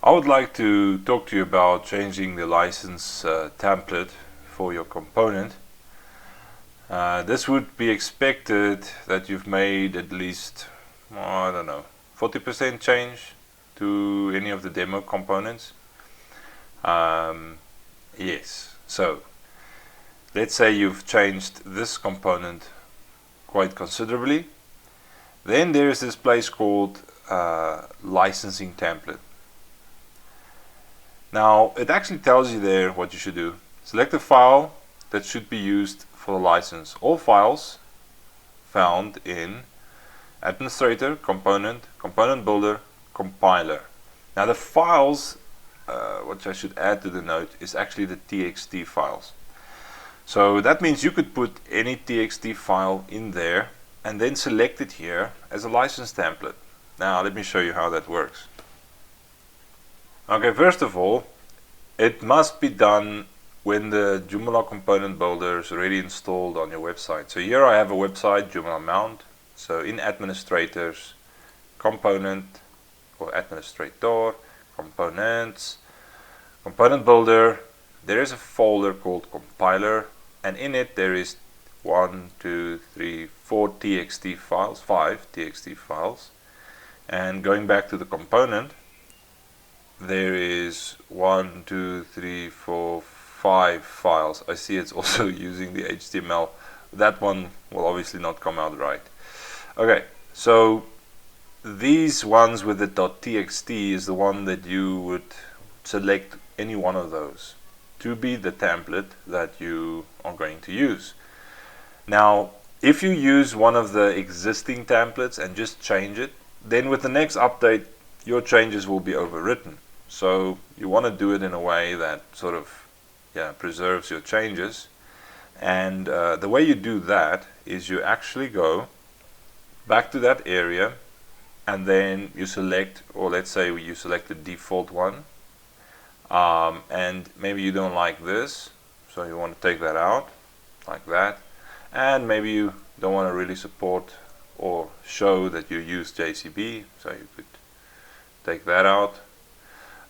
I would like to talk to you about changing the license template for your component. This would be expected that you've made at least, I don't know, 40% change to any of the demo components. Yes, so let's say you've changed this component quite considerably. Then there is this place called licensing template. Now it actually tells you there what you should do. Select the file that should be used for the license. All files found in administrator, component, component builder, compiler. Now the files, what I should add to the note, is actually the txt files. So that means you could put any txt file in there and then select it here as a license template. Now let me show you how that works. Okay, first of all, it must be done when the Joomla component builder is already installed on your website. So here I have a website, Joomla Mount. So in administrators, component or administrator, components, component builder, there is a folder called compiler, and in it there is 4 txt files, 5 txt files. And going back to the component, there is 5 files. I see it's also using the HTML. That one will obviously not come out right. Okay, so these ones with the .txt is the one that you would select any one of those to be the template that you are going to use. Now, if you use one of the existing templates and just change it, then with the next update, your changes will be overwritten. So you want to do it in a way that sort of preserves your changes. And the way you do that is you actually go back to that area and then you select, or let's say you select the default one, and maybe you don't like this, so you want to take that out like that, and maybe you don't want to really support or show that you use JCB, so you could take that out.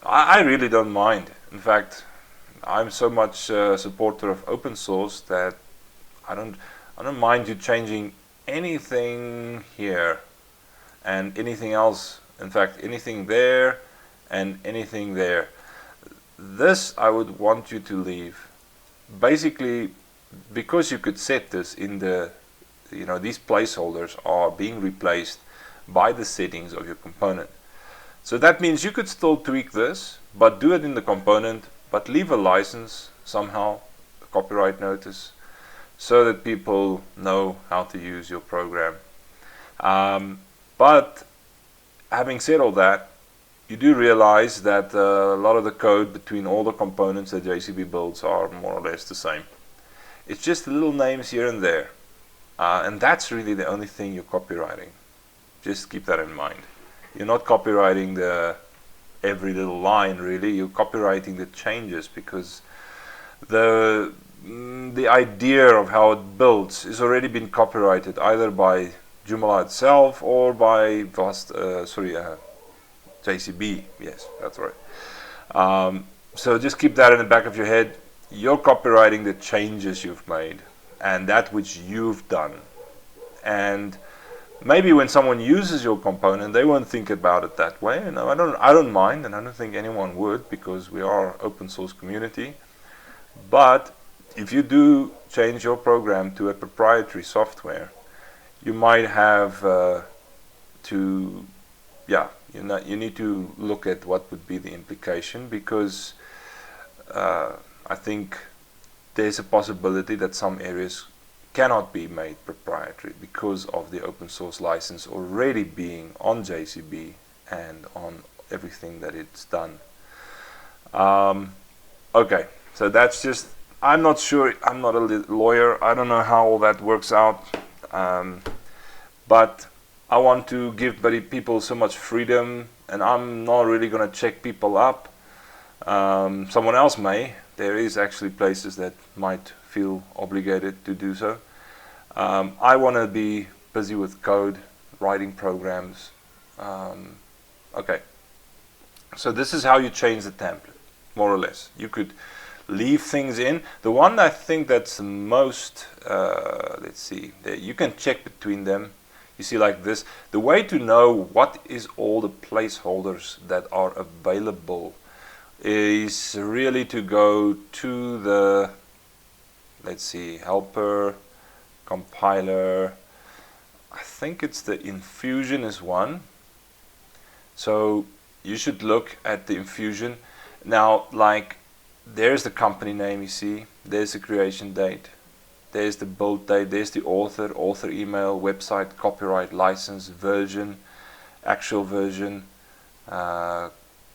I really don't mind. In fact, I'm so much a supporter of open source that I don't mind you changing anything here and anything else. In fact, anything there and anything there. This I would want you to leave. Basically, because you could set this in the, these placeholders are being replaced by the settings of your component. So that means you could still tweak this, but do it in the component, but leave a license somehow, a copyright notice, so that people know how to use your program. But having said all that, you do realize that a lot of the code between all the components that JCB builds are more or less the same. It's just little names here and there. And that's really the only thing you're copywriting. Just keep that in mind. You're not copywriting every little line, really. You're copywriting the changes, because the idea of how it builds is already been copyrighted either by Joomla itself or by JCB. Yes, that's right. So just keep that in the back of your head. You're copywriting the changes you've made and that which you've done. And maybe when someone uses your component, they won't think about it that way. I don't mind, and I don't think anyone would, because we are open source community. But if you do change your program to a proprietary software, you might have you need to look at what would be the implication, because I think there's a possibility that some areas cannot be made proprietary because of the open source license already being on JCB and on everything that it's done. Okay, so that's just, I'm not sure, I'm not a lawyer, I don't know how all that works out, but I want to give people so much freedom, and I'm not really going to check people up. Someone else may. There is actually places that might feel obligated to do so. I want to be busy with code, writing programs. Okay, So this is how you change the template, more or less. You could leave things in. The one I think that's the most, let's see, you can check between them. You see like this. The way to know what is all the placeholders that are available is really to go to the, let's see, helper, compiler. I think it's the infusion is one. So you should look at the infusion. Now, like, there's the company name, you see, there's the creation date, there's the build date, there's the author email, website, copyright, license, version, actual version,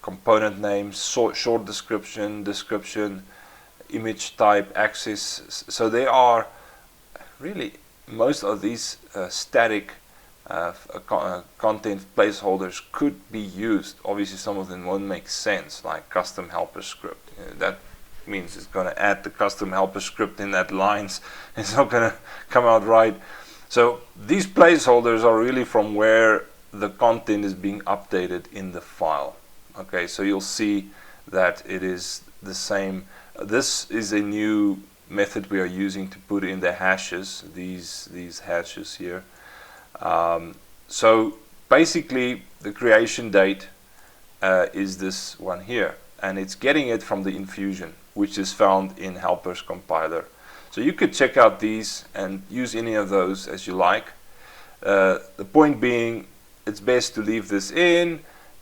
component name, short description, image type, access. So they are really, most of these static content placeholders could be used. Obviously some of them won't make sense, like custom helper script. That means it's going to add the custom helper script in that lines. It's not going to come out right. So these placeholders are really from where the content is being updated in the file. Okay, so you'll see that it is the same. This is a new method we are using to put in the hashes, these hashes here. So basically the creation date is this one here, and it's getting it from the infusion, which is found in helpers compiler. So you could check out these and use any of those as you like. The point being, it's best to leave this in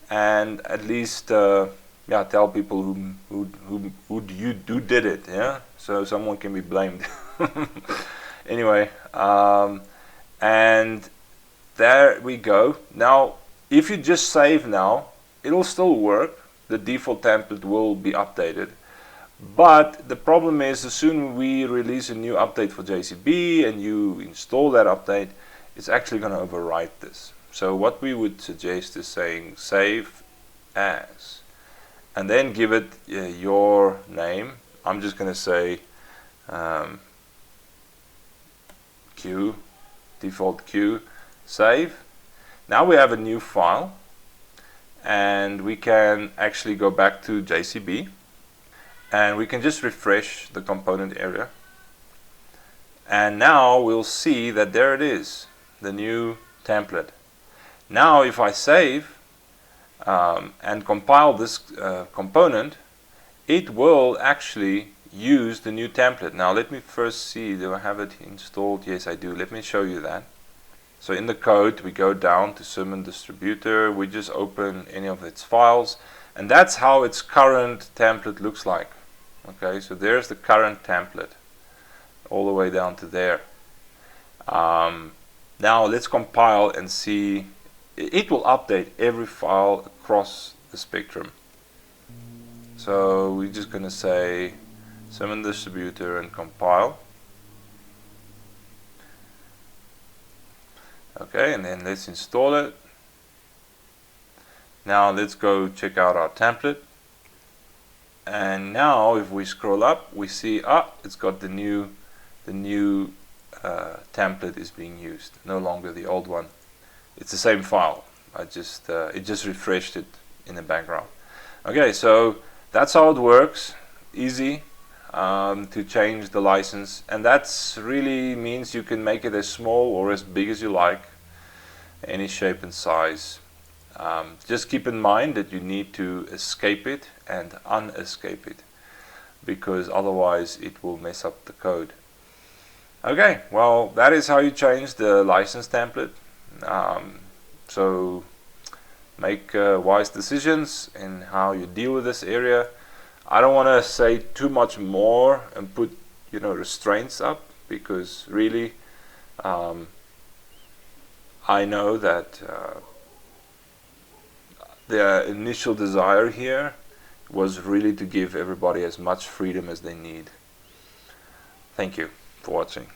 and at least tell people who did it, yeah, so someone can be blamed. Anyway, and there we go. Now if you just save now, it'll still work. The default template will be updated, but the problem is, as soon as we release a new update for JCB and you install that update, it's actually going to overwrite this. So what we would suggest is saying save as, and then give it your name. I'm just going to say Q, default Q, save. Now we have a new file, and we can actually go back to JCB, and we can just refresh the component area, and now we'll see that there it is, the new template. Now if I save and compile this component, it will actually use the new template. Now let me first see, do I have it installed? Yes, I do. Let me show you that. So in the code we go down to Summon Distributor, we just open any of its files, and that's how its current template looks like. Okay, so there's the current template all the way down to there. Now let's compile and see. It will update every file across the spectrum. So we're just going to say Summon Distributor and compile. Okay, and then let's install it. Now let's go check out our template. And now if we scroll up, we see it's got the new template is being used, no longer the old one. It's the same file. It just refreshed it in the background. Okay, so that's how it works. Easy to change the license, and that's really means you can make it as small or as big as you like, any shape and size. Just keep in mind that you need to escape it and unescape it, because otherwise it will mess up the code. Okay, well, that is how you change the license template. So make wise decisions in how you deal with this area. I don't want to say too much more and put restraints up, because really I know that the initial desire here was really to give everybody as much freedom as they need. Thank you for watching.